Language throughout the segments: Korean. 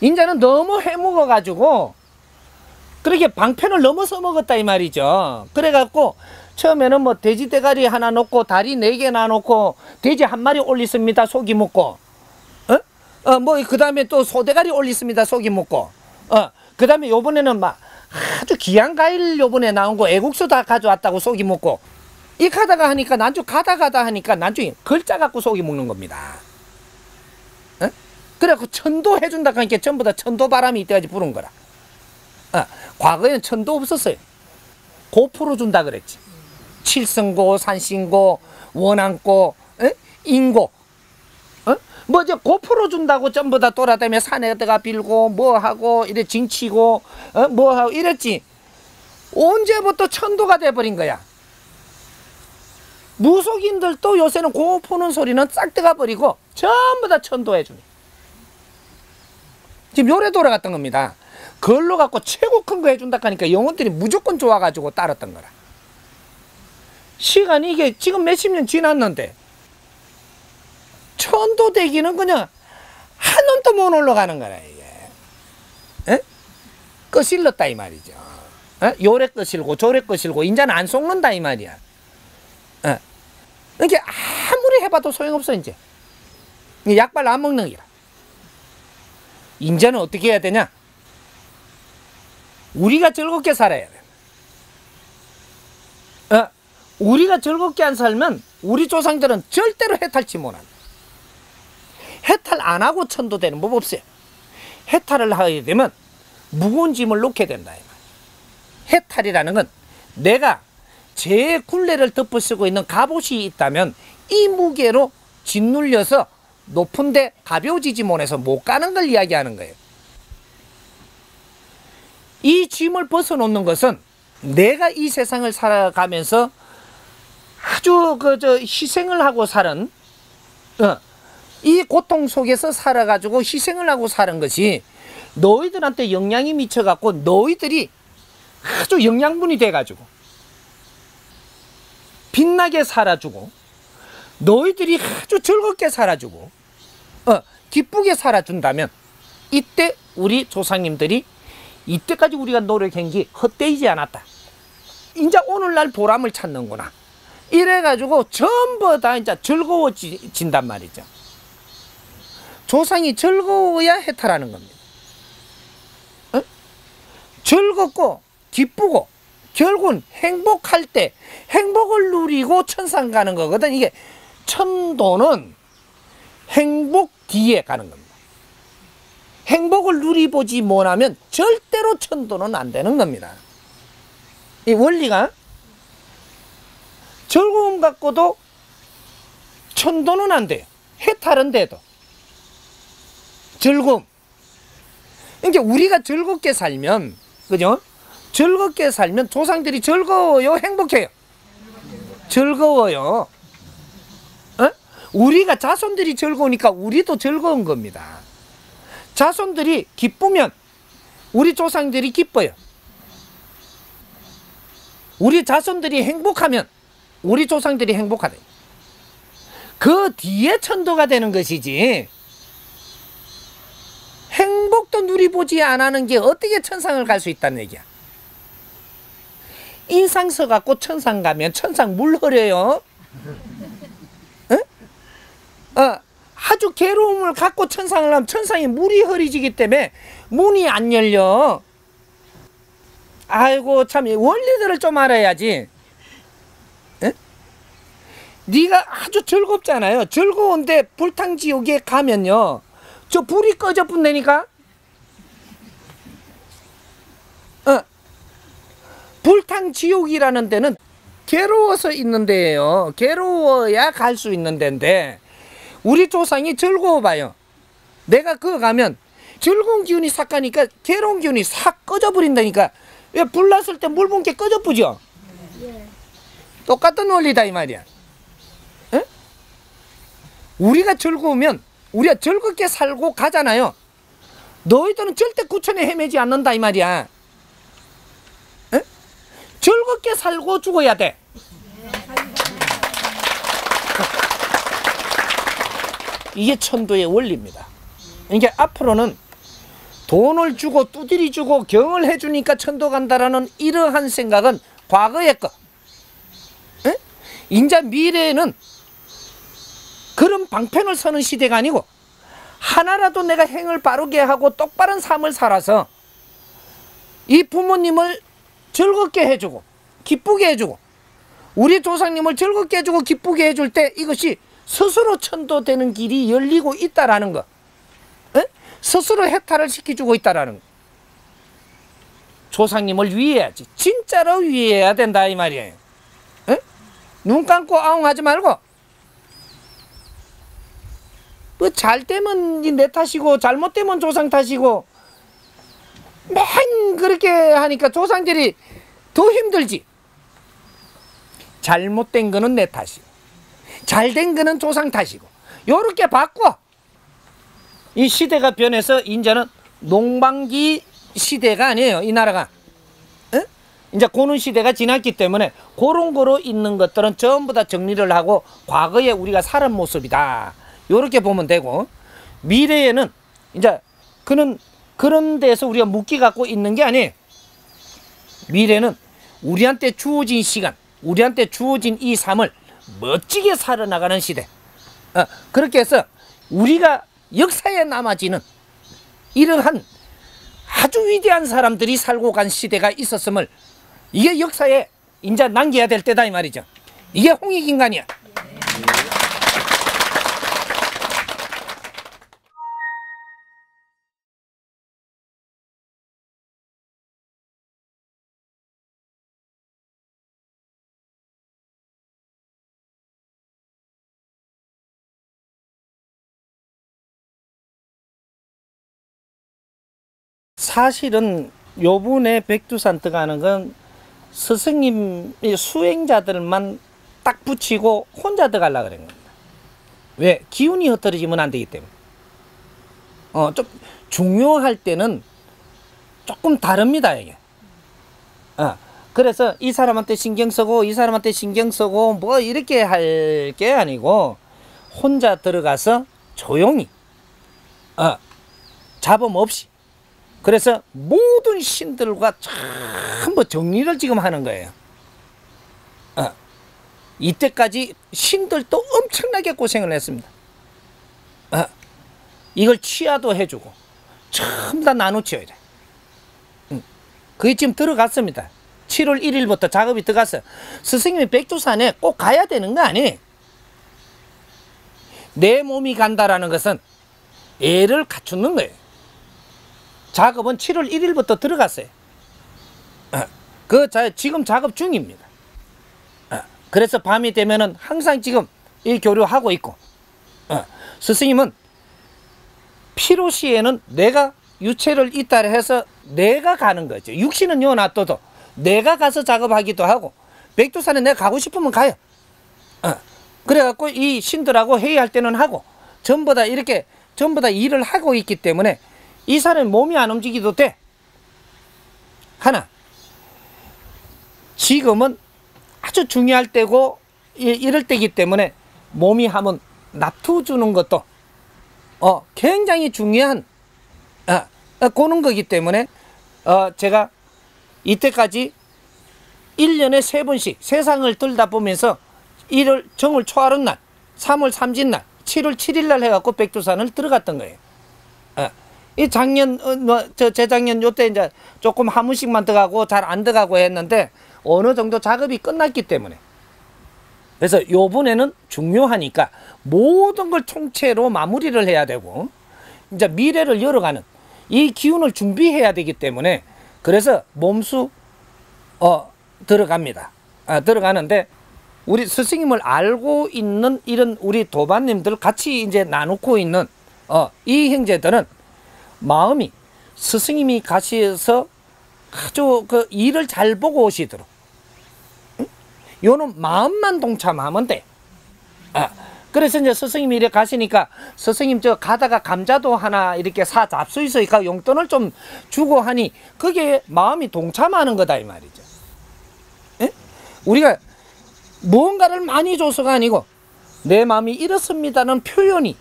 인자는 너무 해먹어가지고 그렇게 방편을 넘어서 먹었다 이 말이죠. 그래갖고 처음에는 뭐 돼지 대가리 하나 놓고 다리 4개나 놓고 돼지 1마리 올렸습니다. 속이 묻고 뭐 그 다음에 또 소대가리 올렸습니다. 속이 묻고 그 다음에 요번에는 막 아주 귀한 과일 요번에 나온 거 애국수 다 가져왔다고 속이 묻고 이 가다가 하니까 난주 가다 하니까 나중에 걸자 갖고 속이 먹는 겁니다. 그래갖고 천도 해준다 하니까 전부 다 천도 바람이 이때까지 부른 거라. 과거에는 천도 없었어요. 고 풀어준다 그랬지. 칠성고, 산신고, 원앙고, 인고. 뭐 이제 고 풀어준다고 전부 다 돌아다니며 산에다가 빌고 뭐 하고 이래 징치고 뭐 하고 이랬지. 언제부터 천도가 돼버린 거야. 무속인들도 요새는 고 푸는 소리는 싹 뜨가버리고 전부 다 천도해주니. 지금 요래 돌아갔던 겁니다. 그걸로 갖고 최고 큰 거 해준다 하니까 영혼들이 무조건 좋아가지고 따랐던 거라. 시간이 이게 지금 몇십 년 지났는데 천도 되기는 그냥 한 놈도 못 올라가는 거라 이게. 거실렀다 이 말이죠. 요래 거실고 저래 거실고 인자는 안 속는다 이 말이야. 이게 아무리 해봐도 소용없어 이제. 약발 안 먹는 기라. 인자는 어떻게 해야 되냐? 우리가 즐겁게 살아야 돼. 우리가 즐겁게 안 살면 우리 조상들은 절대로 해탈치 못한다. 해탈 안 하고 천도되는 법 없어요. 해탈을 하게 되면 무거운 짐을 놓게 된다. 해탈이라는 건 내가 제 굴레를 덮어쓰고 있는 갑옷이 있다면 이 무게로 짓눌려서 높은데 가벼워지지 못해서 못 가는 걸 이야기하는 거예요. 이 짐을 벗어놓는 것은 내가 이 세상을 살아가면서 아주 희생을 하고 사는 이 고통 속에서 살아가지고 희생을 하고 사는 것이 너희들한테 영향이 미쳐갖고 너희들이 아주 영양분이 돼가지고 빛나게 살아주고 너희들이 아주 즐겁게 살아주고 기쁘게 살아준다면 이때 우리 조상님들이 이때까지 우리가 노력한 게 헛되이지 않았다. 이제 오늘날 보람을 찾는구나. 이래가지고 전부 다 이제 즐거워진단 말이죠. 조상이 즐거워야 해탈하는 겁니다. 즐겁고 기쁘고 결국은 행복할 때 행복을 누리고 천상 가는 거거든. 이게 천도는 행복 뒤에 가는 겁니다. 행복을 누리보지 못하면 절대로 천도는 안 되는 겁니다. 이 원리가 즐거움 갖고도 천도는 안 돼요. 해탈은 돼도. 즐거움. 그러니까 우리가 즐겁게 살면, 그죠? 즐겁게 살면 조상들이 즐거워요, 행복해요? 즐거워요. 우리가 자손들이 즐거우니까 우리도 즐거운 겁니다. 자손들이 기쁘면 우리 조상들이 기뻐요. 우리 자손들이 행복하면 우리 조상들이 행복하다. 그 뒤에 천도가 되는 것이지 행복도 누리보지 않는 게 어떻게 천상을 갈 수 있다는 얘기야. 인상 써갖고 천상 가면 천상 물 흐려요. 아주 괴로움을 갖고 천상을 하면 천상에 물이 흐려지기 때문에 문이 안 열려. 아이고 참 원리들을 좀 알아야지. 네가 아주 즐겁잖아요. 즐거운데 불탕지옥에 가면요 저 불이 꺼져 뿐다니까. 불탕지옥이라는 데는 괴로워서 있는 데예요. 괴로워야 갈 수 있는 데인데 우리 조상이 즐거워봐요. 내가 그거 가면 즐거운 기운이 싹 가니까 괴로운 기운이 싹 꺼져버린다니까. 왜 불 났을 때 물 붓게 꺼져쁘죠? 똑같은 원리다 이 말이야. 우리가 즐거우면 우리가 즐겁게 살고 가잖아요. 너희들은 절대 구천에 헤매지 않는다 이 말이야. 즐겁게 살고 죽어야 돼. 이게 천도의 원리입니다. 그러니까 앞으로는 돈을 주고 두드리 주고 경을 해주니까 천도 간다라는 이러한 생각은 과거의 것. 에? 인자 미래에는 그런 방편을 서는 시대가 아니고 하나라도 내가 행을 바르게 하고 똑바른 삶을 살아서 이 부모님을 즐겁게 해주고 기쁘게 해주고 우리 조상님을 즐겁게 해주고 기쁘게 해줄 때 이것이 스스로 천도되는 길이 열리고 있다라는 거. 에? 스스로 해탈을 시켜주고 있다라는 거. 조상님을 위해야지. 진짜로 위해야 된다 이 말이에요. 에? 눈 감고 아웅하지 말고 뭐 잘 되면 내 탓이고 잘못되면 조상 탓이고 맨 그렇게 하니까 조상들이 더 힘들지. 잘못된 거는 내 탓이고 잘된 거는 조상 탓이고 요렇게 바꿔. 이 시대가 변해서 이제는 농방기 시대가 아니에요 이 나라가. 에? 이제 고는 시대가 지났기 때문에 그런 거로 있는 것들은 전부 다 정리를 하고 과거에 우리가 살은 모습이다 요렇게 보면 되고, 미래에는 이제 그런 데서 우리가 묶이 갖고 있는 게 아니에요. 미래는 우리한테 주어진 시간, 우리한테 주어진 이 삶을 멋지게 살아나가는 시대. 그렇게 해서 우리가 역사에 남아지는 이러한 아주 위대한 사람들이 살고 간 시대가 있었음을 이게 역사에 이제 남겨야 될 때다 이 말이죠. 이게 홍익인간이야. 사실은 요번에 백두산 들어가는 건 스승님 수행자들만 딱 붙이고 혼자 들어가려고 그런 겁니다. 왜? 기운이 흩어지면 안 되기 때문에. 좀 중요할 때는 조금 다릅니다 이게. 그래서 이 사람한테 신경 쓰고 이 사람한테 신경 쓰고 뭐 이렇게 할 게 아니고 혼자 들어가서 조용히 잡음 없이, 그래서 모든 신들과 전부 정리를 지금 하는 거예요. 이때까지 신들도 엄청나게 고생을 했습니다. 이걸 취하도 해주고 전부 다 나누치워야 돼. 그게 지금 들어갔습니다. 7월 1일부터 작업이 들어갔어요. 스승님이 백두산에 꼭 가야 되는 거 아니에요. 내 몸이 간다라는 것은 애를 갖추는 거예요. 작업은 7월 1일부터 들어갔어요. 지금 작업 중입니다. 그래서 밤이 되면은 항상 지금 이 교류하고 있고, 스승님은 피로시에는 내가 유체를 이탈해서 내가 가는 거죠. 육신은 요 놔둬도 내가 가서 작업하기도 하고, 백두산에 내가 가고 싶으면 가요. 그래갖고 이 신들하고 회의할 때는 하고, 전부 다 이렇게 전부 다 일을 하고 있기 때문에 이 사람의 몸이 안 움직이도 돼. 하나, 지금은 아주 중요할 때고 이럴 때이기 때문에 몸이 한번 납투주는 것도 굉장히 중요한 그런 거기 때문에 제가 이때까지 1년에 3번씩 세상을 들다보면서 1월 정월 초하룻 날, 3월 삼진날, 7월 7일날 해갖고 백두산을 들어갔던 거예요. 이 작년, 재작년 요때 이제 조금 한 번씩만 들어가고 잘 안 들어가고 했는데 어느 정도 작업이 끝났기 때문에. 그래서 요번에는 중요하니까 모든 걸 총체로 마무리를 해야 되고, 이제 미래를 열어가는 이 기운을 준비해야 되기 때문에, 그래서 몸수, 들어갑니다. 들어가는데, 우리 스승님을 알고 있는 이런 우리 도반님들 같이 이제 나누고 있는, 이 형제들은 마음이 스승님이 가셔서 아주 그 일을 잘 보고 오시도록, 요는 마음만 동참하면 돼. 그래서 이제 스승님이 이렇게 가시니까 스승님 저 가다가 감자도 하나 이렇게 사 잡수있어 있고 용돈을 좀 주고 하니 그게 마음이 동참하는 거다 이 말이죠. 에? 우리가 무언가를 많이 줘서가 아니고 내 마음이 이렇습니다는 표현이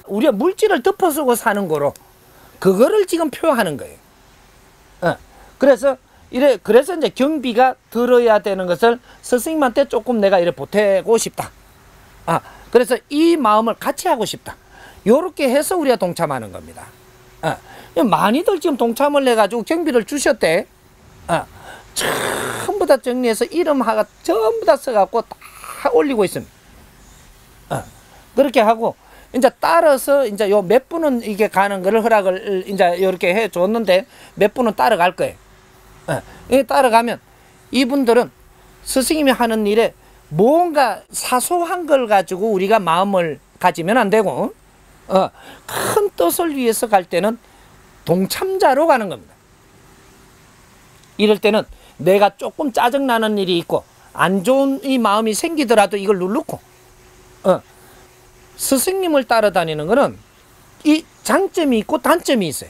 우리가 물질을 덮어쓰고 사는 거로 그거를 지금 표하는 거예요. 그래서 그래서 이제 경비가 들어야 되는 것을 스승님한테 조금 내가 이래 보태고 싶다. 그래서 이 마음을 같이 하고 싶다. 요렇게 해서 우리가 동참하는 겁니다. 많이들 지금 동참을 해가지고 경비를 주셨대. 전부 다 정리해서 이름 하가 전부 다 써갖고 다 올리고 있습니다. 그렇게 하고 이제 따라서 이제 요 몇 분은 이게 가는 거를 허락을 이제 이렇게 해 줬는데 몇 분은 따라갈 거예요. 이 따라가면 이분들은 스승님이 하는 일에 뭔가 사소한 걸 가지고 우리가 마음을 가지면 안 되고 큰 뜻을 위해서 갈 때는 동참자로 가는 겁니다. 이럴 때는 내가 조금 짜증나는 일이 있고 안 좋은 이 마음이 생기더라도 이걸 누르고 스승님을 따라다니는 거는 이 장점이 있고 단점이 있어요.